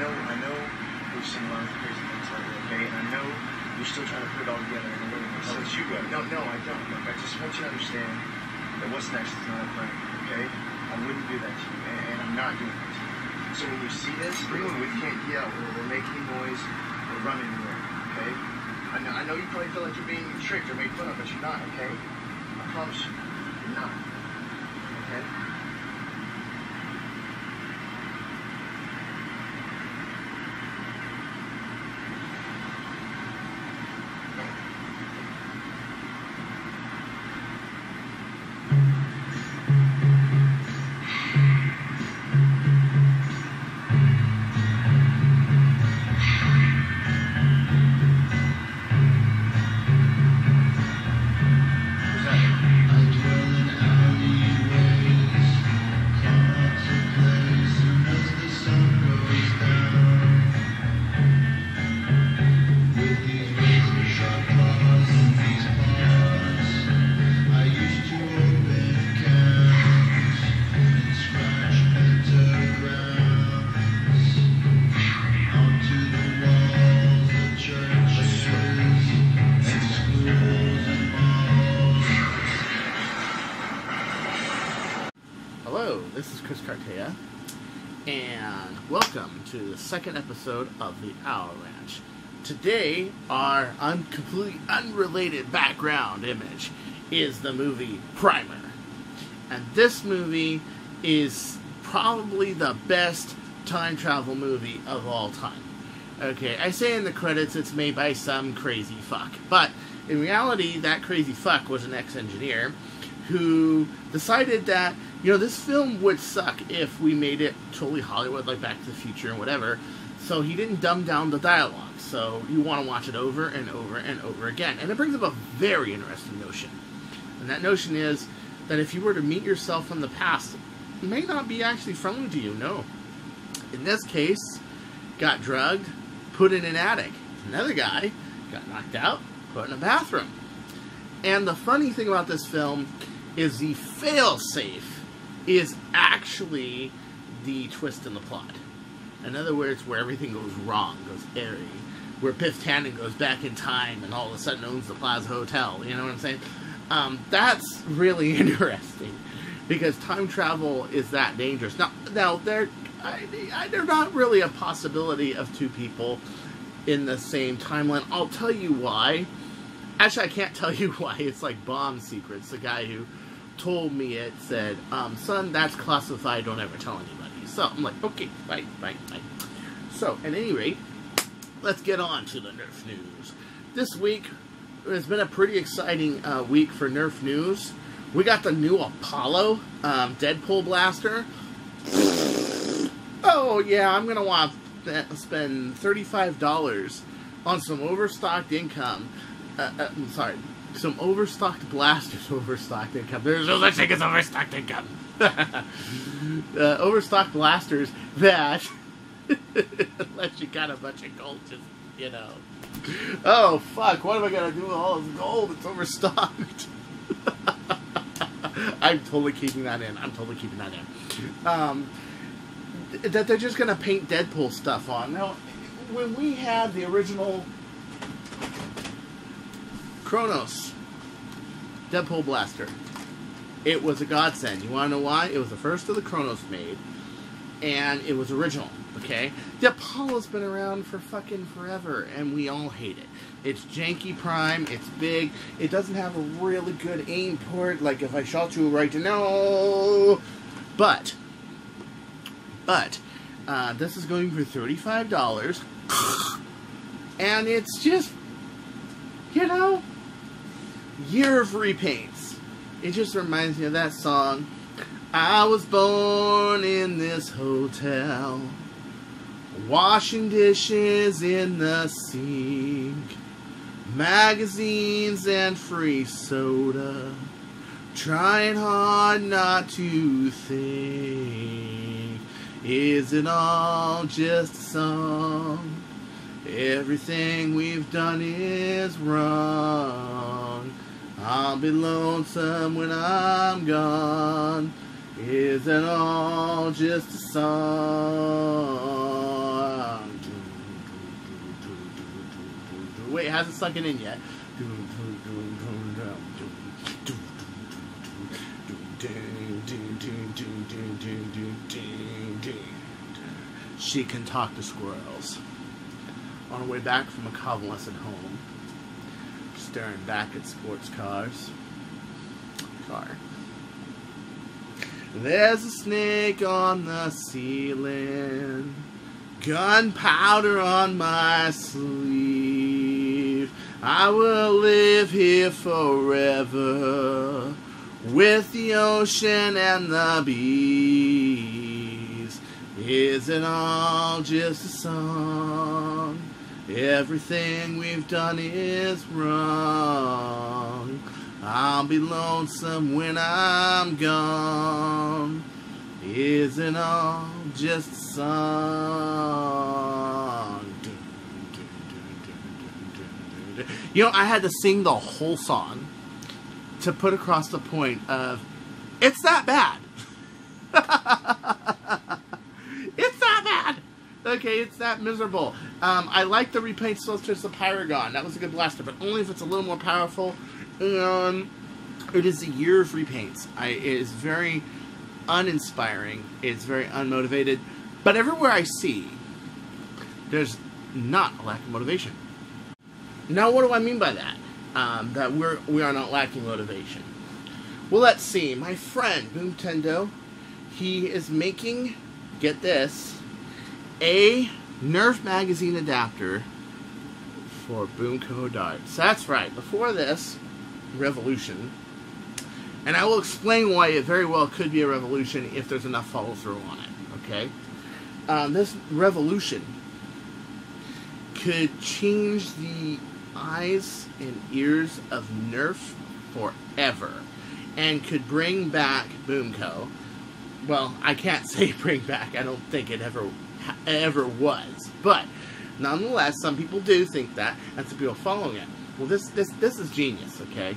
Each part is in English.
I know we've seen a lot of crazy things lately, okay? And I know you're still trying to put it all together in a way that makes sense. You go. No, I don't. Look, I just want you to understand that what's next is not a plan, okay? I wouldn't do that to you, and I'm not doing that to you. So when you see this, remember, we can't yell or make any noise or run anywhere, okay? I know you probably feel like you're being tricked or made fun of, but you're not, okay? I promise you, you're not, okay? And welcome to the second episode of the Owl Ranch. Today, our completely unrelated background image is the movie Primer. And this movie is probably the best time travel movie of all time. Okay, I say in the credits it's made by some crazy fuck. But in reality, that crazy fuck was an ex-engineer who decided that, you know, this film would suck if we made it totally Hollywood, like Back to the Future and whatever. So he didn't dumb down the dialogue. So you want to watch it over and over and over again. And it brings up a very interesting notion. And that notion is that if you were to meet yourself from the past, it may not be actually friendly to you, no. In this case, got drugged, put in an attic. Another guy got knocked out, put in a bathroom. And the funny thing about this film is the fail-safe is actually the twist in the plot. In other words, where everything goes wrong, goes airy. Where Biff Tannen goes back in time and all of a sudden owns the Plaza Hotel. You know what I'm saying? That's really interesting. Because time travel is that dangerous. Now there's not really a possibility of two people in the same timeline. I'll tell you why. Actually, I can't tell you why. It's like Bomb Secrets. The guy who told me it said, son, that's classified, don't ever tell anybody. So I'm like, okay, bye. So, at any rate, let's get on to the Nerf news. This week has been a pretty exciting week for Nerf news. We got the new Apollo Deadpool blaster. Oh yeah, I'm gonna want to spend $35 on some overstocked income. Some overstocked blasters. Overstocked income. There's no such thing as overstocked income. Overstocked blasters that, unless you got a bunch of gold, just, you know. Oh, fuck, what am I going to do with all this gold? It's overstocked. I'm totally keeping that in. That they're just going to paint Deadpool stuff on. Now, when we had the original Kronos Deadpool blaster, it was a godsend. You want to know why? It was the first of the Kronos made, and it was original, okay? The Apollo's been around for fucking forever, and we all hate it. It's janky prime, it's big, it doesn't have a really good aim port, like if I shot you right now. But, this is going for $35, and it's just, you know, year of repaints. It just reminds me of that song. I was born in this hotel, washing dishes in the sink, magazines and free soda, trying hard not to think. Is it all just a song? Everything we've done is wrong. I'll be lonesome when I'm gone. Is it all just a song? Wait, it hasn't sunk it in yet. She can talk to squirrels. On her way back from a convalescent home, staring back at sports cars. There's a snake on the ceiling, gunpowder on my sleeve. I will live here forever, with the ocean and the bees. Is it all just a song? Everything we've done is wrong. I'll be lonesome when I'm gone. Is it all just a song? You know, I had to sing the whole song to put across the point of, it's that bad. It's that bad. Okay, it's that miserable. I like the repaint Solstice of Pyragon. That was a good blaster, but only if it's a little more powerful. It is a year of repaints. It is very uninspiring. It's very unmotivated. But everywhere I see, there's not a lack of motivation. Now, what do I mean by that? That we are not lacking motivation. Well, let's see. My friend Boomtendo, he is making, get this, a Nerf magazine adapter for Boomco darts. That's right. Before this revolution, and I will explain why it very well could be a revolution if there's enough follow through on it. Okay, this revolution could change the eyes and ears of Nerf forever, and could bring back Boomco. Well, I can't say bring back. I don't think it ever was, but nonetheless, some people do think that, and some people are following it. Well, this is genius. Okay,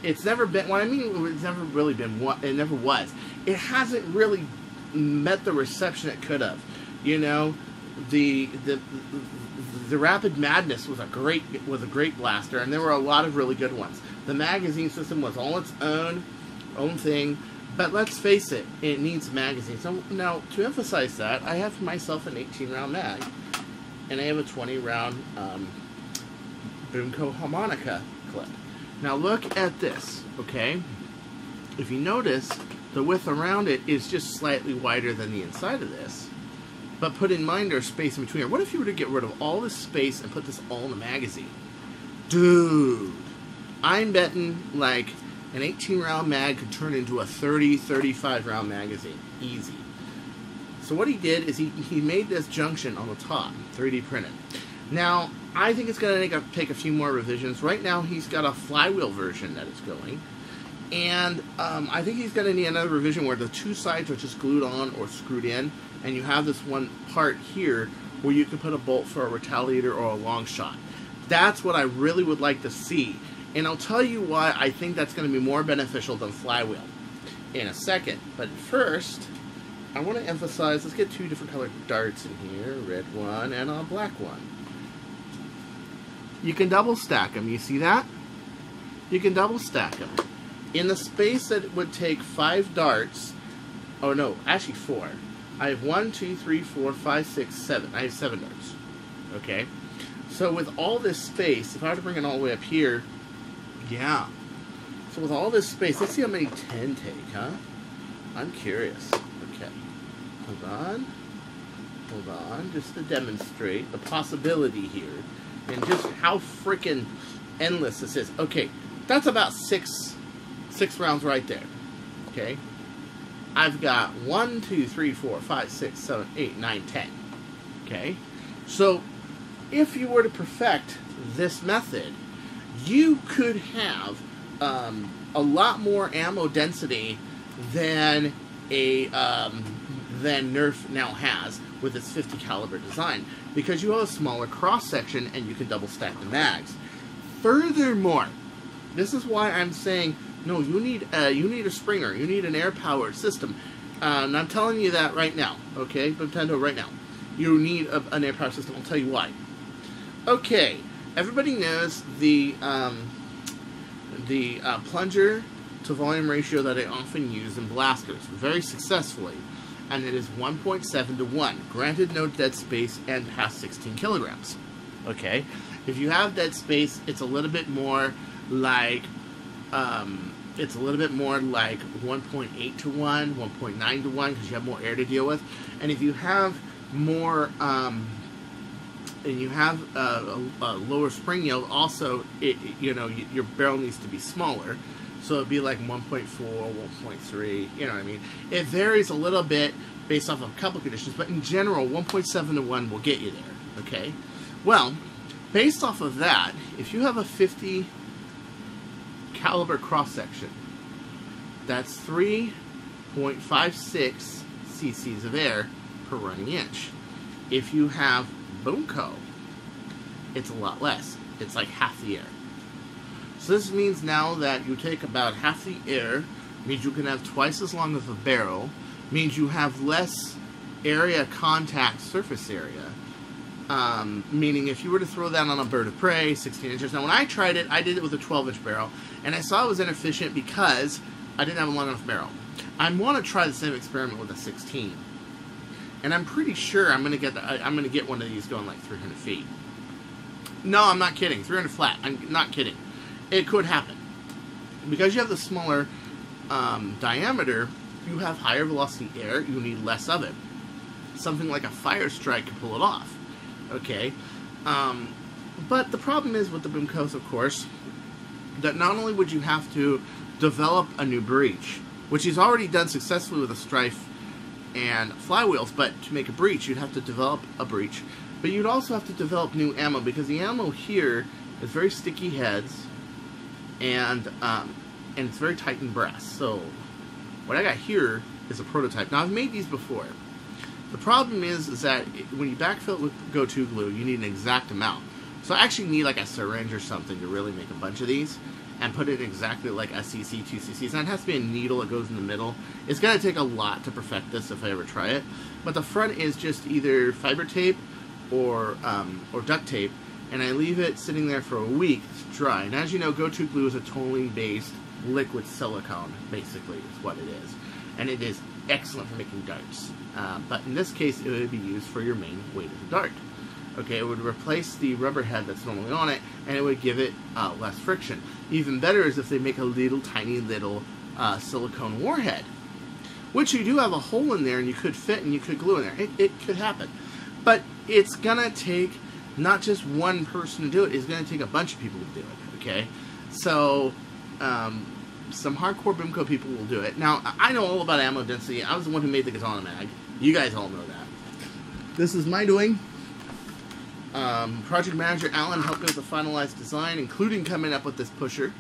it's never been. What I mean, it's never really been what it never was. It hasn't really met the reception it could have. You know, the Rapid Madness was a great blaster, and there were a lot of really good ones. The magazine system was all its own thing. But let's face it, it needs magazines. So now, to emphasize that, I have myself an 18-round mag, and I have a 20-round Boomco harmonica clip. Now look at this, okay? If you notice, the width around it is just slightly wider than the inside of this. But put in mind there's space in between here. What if you were to get rid of all this space and put this all in the magazine? Dude, I'm betting like an 18-round mag could turn into a 30, 35-round magazine. Easy. So what he did is he made this junction on the top, 3D printed. Now, I think it's going to take a few more revisions. Right now, he's got a flywheel version that is going. And I think he's going to need another revision where the two sides are just glued on or screwed in. And you have this one part here where you can put a bolt for a retaliator or a long shot. That's what I really would like to see. And I'll tell you why I think that's going to be more beneficial than flywheel in a second. But first, I want to emphasize, let's get two different colored darts in here, a red one and a black one. You can double stack them, you see that? You can double stack them. In the space that would take 5 darts, oh no, actually 4. I have 1, 2, 3, 4, 5, 6, 7. I have 7 darts. Okay? So with all this space, if I were to bring it all the way up here, yeah. So with all this space, let's see how many 10 take, huh? I'm curious. Okay. Hold on, just to demonstrate the possibility here and just how freaking endless this is. Okay, that's about six rounds right there. Okay. I've got 1, 2, 3, 4, 5, 6, 7, 8, 9, 10. Okay. So if you were to perfect this method, you could have a lot more ammo density than than Nerf now has with its 50 caliber design, because you have a smaller cross section and you can double stack the mags. Furthermore, this is why I'm saying no. You need a Springer. You need an air powered system, and I'm telling you that right now. Okay, Boomtendo, right now, you need an air powered system. I'll tell you why. Okay. everybody knows the plunger to volume ratio that I often use in blasters very successfully, and it is 1.7 to 1. Granted, no dead space and past 16 kilograms. Okay, if you have dead space, it's a little bit more like 1.8 to 1, 1.9 to 1, because you have more air to deal with. And if you have more and you have a lower spring yield, also your barrel needs to be smaller, so it'd be like 1.4, 1.3. You know what I mean? It varies a little bit based off of a couple conditions, but in general, 1.7 to 1 will get you there. Okay. Well, based off of that, if you have a 50 caliber cross section, that's 3.56 cc's of air per running inch. If you have Boomco, it's a lot less. It's like half the air. So this means now that you take about half the air, means you can have twice as long of a barrel, means you have less area contact surface area. Meaning if you were to throw that on a bird of prey, 16 inches. Now when I tried it, I did it with a 12-inch barrel, and I saw it was inefficient because I didn't have a long enough barrel. I want to try the same experiment with a 16. And I'm pretty sure I'm going to get one of these going like 300 feet. No, I'm not kidding. 300 flat. I'm not kidding. It could happen. Because you have the smaller diameter, you have higher velocity air, you need less of it. Something like a fire strike can pull it off. Okay? But the problem is with the Boomcos, of course, that not only would you have to develop a new breech, which he's already done successfully with a strife and flywheels, but to make a breech, you'd have to develop a breech. But you'd also have to develop new ammo, because the ammo here is very sticky heads, and it's very tight in brass. So what I got here is a prototype. Now I've made these before. The problem is that when you backfill it with Go-To glue, you need an exact amount. So I actually need like a syringe or something to really make a bunch of these, and put it exactly like a cc, 2 cc's. And it has to be a needle that goes in the middle. It's going to take a lot to perfect this if I ever try it. But the front is just either fiber tape or duct tape, and I leave it sitting there for a week to dry. And as you know, Go-To glue is a toluene-based liquid silicone, basically, is what it is. And it is excellent for making darts. But in this case, it would be used for your main weight of the dart. Okay, it would replace the rubber head that's normally on it, and it would give it less friction. Even better is if they make a little tiny little silicone warhead, which you do have a hole in there, and you could fit and you could glue in there. It could happen. But it's going to take not just one person to do it, it's going to take a bunch of people to do it, okay? So, some hardcore Boomco people will do it. Now, I know all about ammo density. I was the one who made the katana mag. You guys all know that. This is my doing. Project manager Alan helped me with the finalized design, including coming up with this pusher,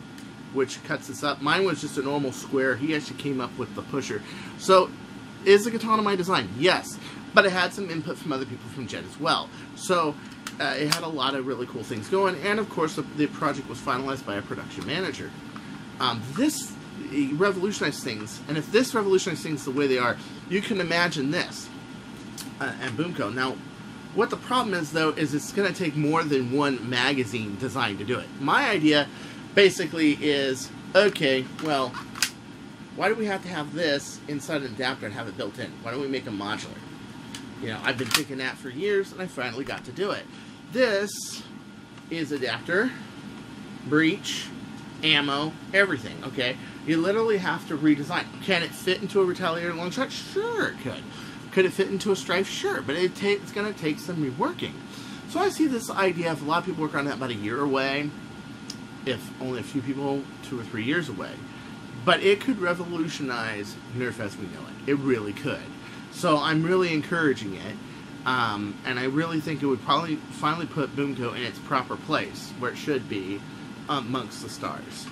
which cuts this up. Mine was just a normal square. He actually came up with the pusher. So, is the katana my design? Yes. But it had some input from other people from Jet as well. So, it had a lot of really cool things going. And, of course, the project was finalized by a production manager. This revolutionized things. And if this revolutionized things the way they are, you can imagine this. And Boomco. Now, what the problem is, though, is it's going to take more than one magazine design to do it. My idea, basically, is, okay, well, why do we have to have this inside an adapter and have it built in? Why don't we make a modular? You know, I've been thinking that for years, and I finally got to do it. This is adapter, breech, ammo, everything, okay? You literally have to redesign. Can it fit into a retaliator long shot? Sure it could. Could it fit into a strife? Sure, but it's going to take some reworking. So I see this idea of a lot of people working on that about a year away, if only a few people 2 or 3 years away. But it could revolutionize Nerf as we know it. It really could. So I'm really encouraging it, and I really think it would probably finally put Boomco in its proper place, where it should be, amongst the stars.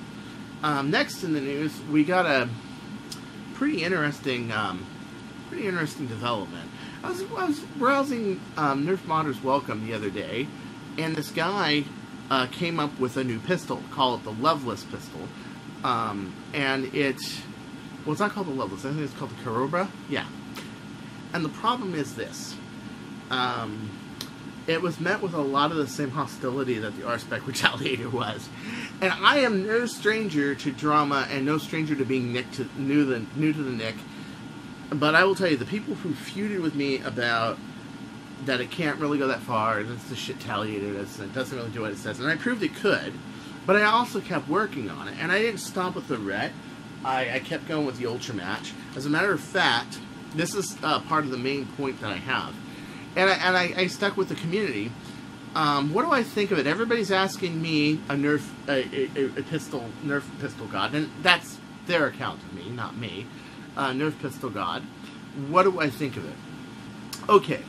Next in the news, we got a pretty interesting development. I was browsing Nerf Modder's Welcome the other day, and this guy came up with a new pistol, called the Lovelace pistol. And it's not called the Lovelace, I think it's called the it was met with a lot of the same hostility that the R-Spec Retaliator was. And I am no stranger to drama and no stranger to being new to the Nick. But I will tell you, the people who feuded with me about that it can't really go that far, it's the shit Retaliator, it doesn't really do what it says, and I proved it could, but I also kept working on it, and I didn't stop with the Ret. I kept going with the Ultra Match. As a matter of fact, this is part of the main point that I have. And I stuck with the community. What do I think of it? Everybody's asking me a Nerf pistol god, and that's their account of me, not me. Nerf pistol god. What do I think of it? Okay,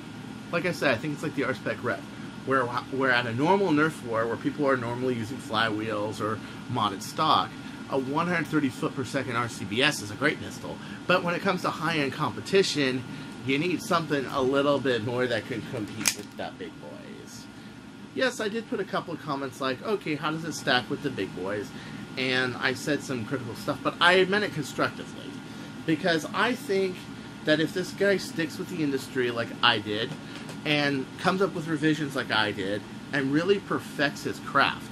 like I said, I think it's like the R-Spec Ret, where at a normal Nerf war, where people are normally using flywheels or modded stock, a 130 foot per second RCBS is a great pistol. But when it comes to high-end competition, you need something a little bit more that can compete with the big boys. Yes, I did put a couple of comments like, okay, how does it stack with the big boys? And I said some critical stuff, but I meant it constructively. Because I think that if this guy sticks with the industry like I did, and comes up with revisions like I did, and really perfects his craft,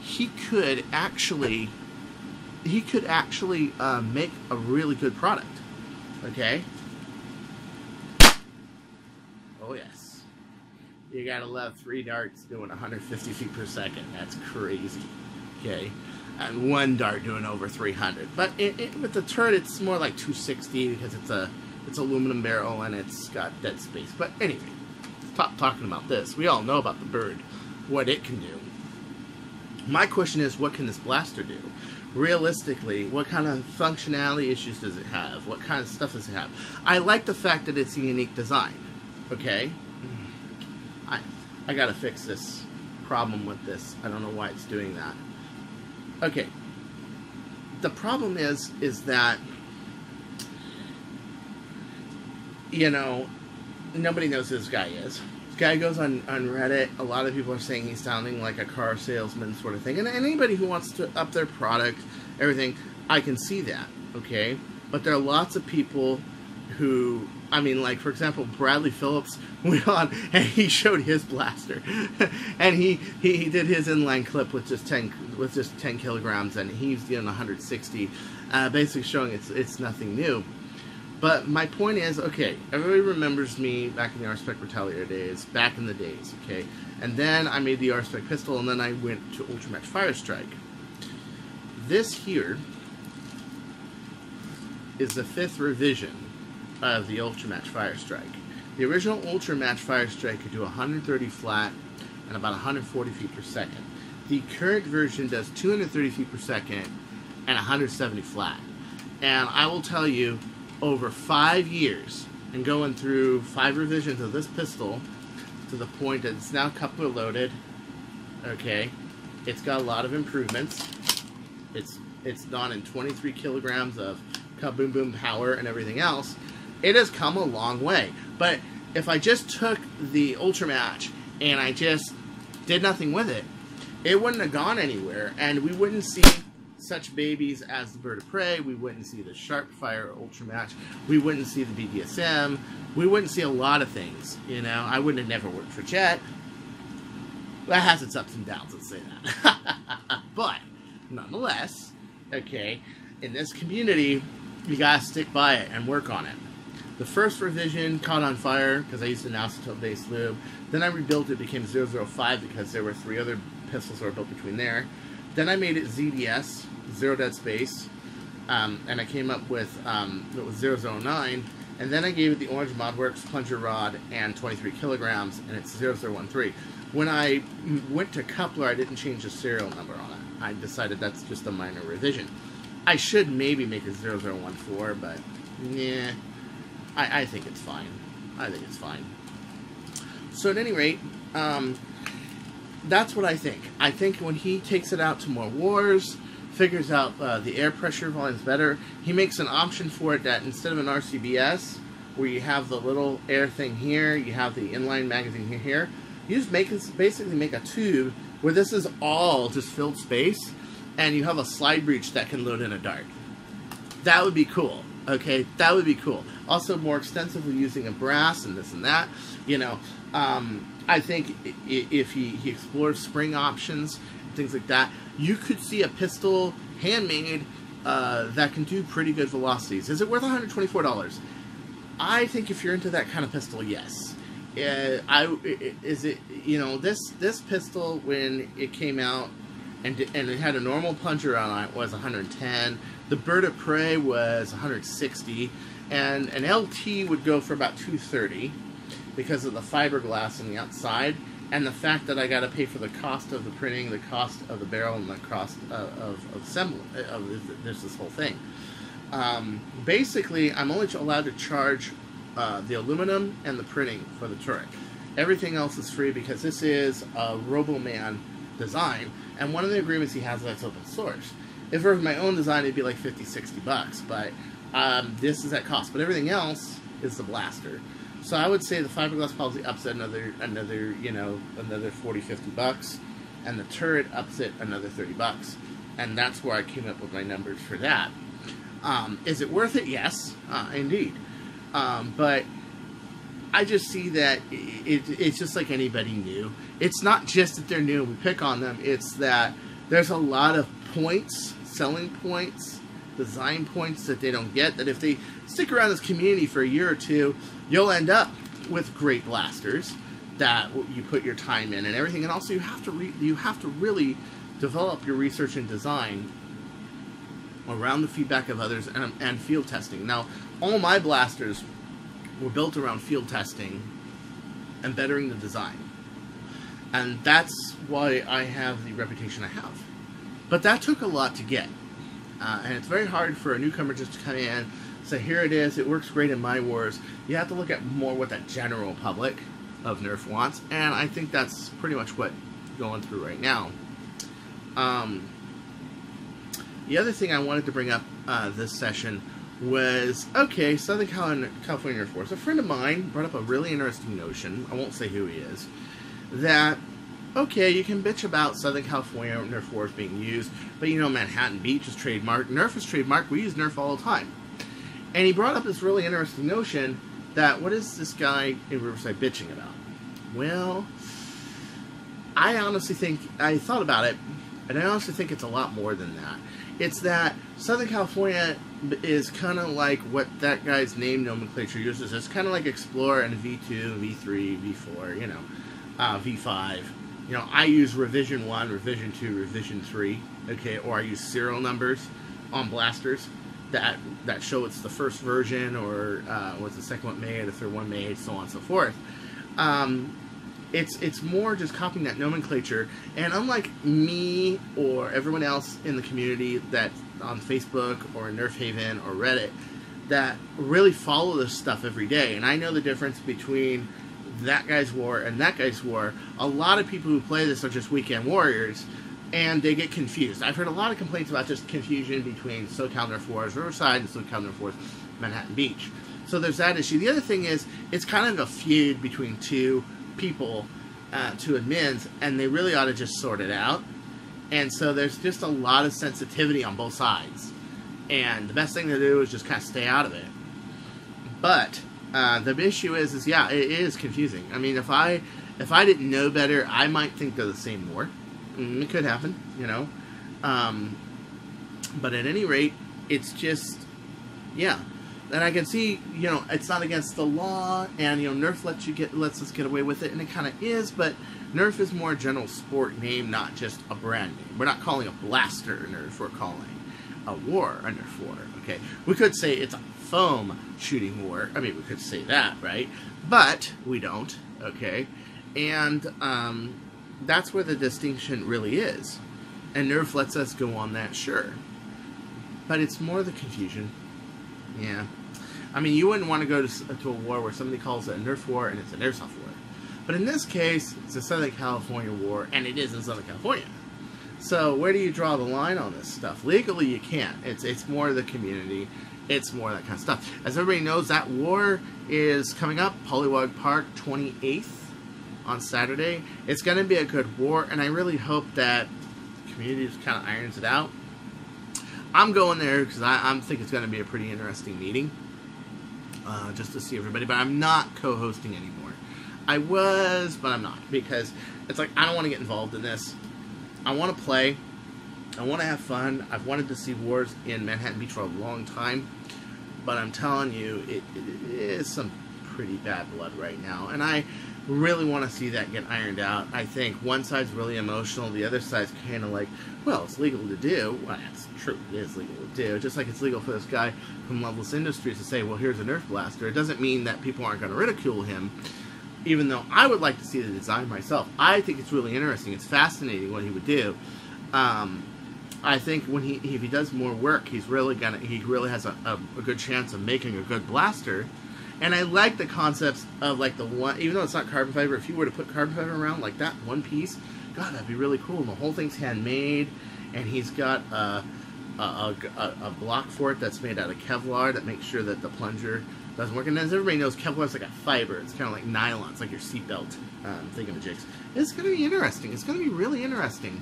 he could actually make a really good product. Okay? Oh yes. You gotta love 3 darts doing 150 feet per second. That's crazy. Okay? And 1 dart doing over 300. But with the turret, it's more like 260 because it's aluminum barrel and it's got dead space. But anyway, stop talking about this. We all know about the bird, what it can do. My question is, what can this blaster do? Realistically, what kind of functionality issues does it have? What kind of stuff does it have? I like the fact that it's a unique design. Okay? I gotta fix this problem with this. I don't know why it's doing that. Okay. The problem is that, you know, nobody knows who this guy is. This guy goes on Reddit. A lot of people are saying he's sounding like a car salesman sort of thing. And anybody who wants to up their product, everything, I can see that, okay? But there are lots of people who, I mean, like, for example, Bradley Phillips went on and he showed his blaster. And he did his inline clip with just 10 kilograms, and he's doing 160, basically showing it's nothing new. But my point is, okay, everybody remembers me back in the R-Spec Retaliator days, back in the days, okay? And then I made the R-Spec pistol, and then I went to Ultramatch Fire Strike. This here is the 5th revision of the Ultramatch Fire Strike. The original Ultramatch Fire Strike could do 130 flat and about 140 feet per second. The current version does 230 feet per second and 170 flat. And I will tell you, over 5 years, and going through 5 revisions of this pistol, to the point that it's now coupler loaded, okay, it's got a lot of improvements. It's gone in 23 kilograms of kaboom boom power and everything else. It has come a long way. But if I just took the Ultramatch and I just did nothing with it, it wouldn't have gone anywhere, and we wouldn't see such babies as the Bird of Prey, we wouldn't see the Sharpfire Ultramatch, we wouldn't see the BDSM, we wouldn't see a lot of things, you know. I wouldn't have never worked for Jet. That has its ups and downs, let's say that. But, nonetheless, okay, in this community, you gotta stick by it and work on it. The first revision caught on fire because I used an acetate-based lube. Then I rebuilt it, became 005 because there were 3 other pistols that were built between there. Then I made it ZDS, Zero Dead Space, and I came up with it was 009, and then I gave it the Orange Modworks plunger rod and 23 kilograms, and it's 0013. When I went to coupler, I didn't change the serial number on it. I decided that's just a minor revision. I should maybe make it 0014, but yeah, I think it's fine. I think it's fine. So at any rate, that's what I think. I think when he takes it out to more wars, figures out the air pressure volume's better, he makes an option for it that instead of an RCBS, where you have the little air thing here, you have the inline magazine here, you just basically make a tube where this is all just filled space, and you have a slide breech that can load in a dart. That would be cool. Okay, that would be cool. Also, more extensively using a brass and this and that, you know. I think if he explores spring options, things like that, you could see a pistol handmade that can do pretty good velocities. Is it worth $124? I think if you're into that kind of pistol, yes. Is it, you know, this pistol when it came out and it had a normal plunger on it was 110. The Bird of Prey was 160, and an LT would go for about 230 because of the fiberglass on the outside and the fact that I got to pay for the cost of the printing, the cost of the barrel, and the cost of assembly. There's this whole thing. Basically, I'm only allowed to charge the aluminum and the printing for the turret. Everything else is free because this is a Roboman design, and one of the agreements he has is that's open source. If it was my own design, it'd be like $50-$60, but this is at cost. But everything else is the blaster. So I would say the fiberglass probably ups it another you know, another $40-$50, and the turret ups it another $30, and that's where I came up with my numbers for that. Is it worth it? Yes, indeed. But I just see that it's just like anybody new. It's not just that they're new and we pick on them. It's that there's a lot of points, selling points, design points that they don't get, that if they stick around this community for a year or two, you'll end up with great blasters that you put your time in and everything. And also you have to really develop your research and design around the feedback of others and field testing. Now, all my blasters were built around field testing and bettering the design. And that's why I have the reputation I have. But that took a lot to get. And it's very hard for a newcomer just to come in, say, here it is, it works great in my wars. You have to look at more what that general public of Nerf wants. And I think that's pretty much what I'm going through right now. The other thing I wanted to bring up this session was, okay, Southern California Nerf Wars. A friend of mine brought up a really interesting notion, I won't say who he is, that, okay, you can bitch about Southern California Nerf Wars being used, but you know Manhattan Beach is trademarked, Nerf is trademarked, we use Nerf all the time. And he brought up this really interesting notion that, what is this guy in Riverside bitching about? Well, I honestly think, I thought about it, and I honestly think it's a lot more than that. It's that Southern California is kind of like what that guy's name nomenclature uses. It's kind of like Explorer and V2, V3, V4, you know, V5. You know, I use Revision 1, Revision 2, Revision 3, okay, or I use serial numbers on blasters that show it's the first version, or was the second one made, the third one made, so on and so forth. It's more just copying that nomenclature, and unlike me or everyone else in the community that on Facebook or Nerf Haven or Reddit that really follow this stuff every day, and I know the difference between that guy's war and that guy's war. A lot of people who play this are just weekend warriors, and they get confused. I've heard a lot of complaints about just confusion between SoCal Nerf Wars Riverside and SoCal Nerf Wars Manhattan Beach. So there's that issue. The other thing is, it's kind of a feud between two people, two admins, and they really ought to just sort it out. And so there's just a lot of sensitivity on both sides. And the best thing to do is just kind of stay out of it. But the issue is yeah, it is confusing. I mean, if I didn't know better, I might think they're the same war. It could happen, you know. But at any rate, it's just, yeah. And I can see, you know, it's not against the law, and, you know, Nerf lets us get away with it, and it kind of is, but Nerf is more a general sport name, not just a brand name. We're not calling a blaster Nerf, we're calling a war a Nerf war, okay? We could say it's a foam shooting war. I mean, we could say that, right? But we don't, okay? And that's where the distinction really is. And Nerf lets us go on that, sure. But it's more the confusion. Yeah. I mean, you wouldn't want to go to a war where somebody calls it a Nerf war and it's an airsoft war. But in this case, it's a Southern California war, and it is in Southern California. So where do you draw the line on this stuff? Legally, you can't. It's more the community. It's more that kind of stuff. As everybody knows, that war is coming up. Pollywog Park, 28th on Saturday. It's going to be a good war, and I really hope that the community just kind of irons it out. I'm going there because I think it's going to be a pretty interesting meeting, just to see everybody. But I'm not co-hosting anymore. I was, but I'm not, because it's like, I don't want to get involved in this. I want to play. I want to have fun. I've wanted to see wars in Manhattan Beach for a long time, but I'm telling you, it is some pretty bad blood right now, and I really want to see that get ironed out. I think one side's really emotional, the other side's kind of like, well, it's legal to do. Well, it's true, it is legal to do. Just like it's legal for this guy from Lovelace Industries to say, well, here's a Nerf blaster. It doesn't mean that people aren't going to ridicule him, even though I would like to see the design myself. I think it's really interesting. It's fascinating what he would do. I think when if he does more work, he really has a good chance of making a good blaster. And I like the concepts of like the one, even though it's not carbon fiber, if you were to put carbon fiber around like that one piece, God, that'd be really cool. And the whole thing's handmade, and he's got a block for it that's made out of Kevlar that makes sure that the plunger doesn't work. And as everybody knows, Kevlar's like a fiber. It's kind of like nylon. It's like your seatbelt thingamajigs. It's going to be interesting. It's going to be really interesting.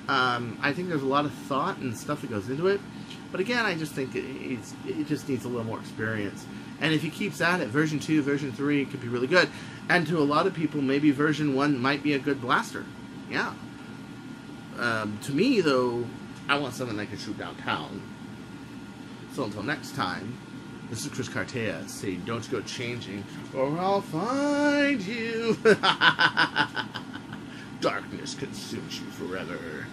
I think there's a lot of thought and stuff that goes into it, but again, I just think it just needs a little more experience. And if he keeps at it, version 2, version 3 could be really good. And to a lot of people, maybe version 1 might be a good blaster. Yeah. To me, though, I want something that can shoot downtown. So until next time, this is Chris Cartea saying, don't go changing, or I'll find you. Darkness consumes you forever.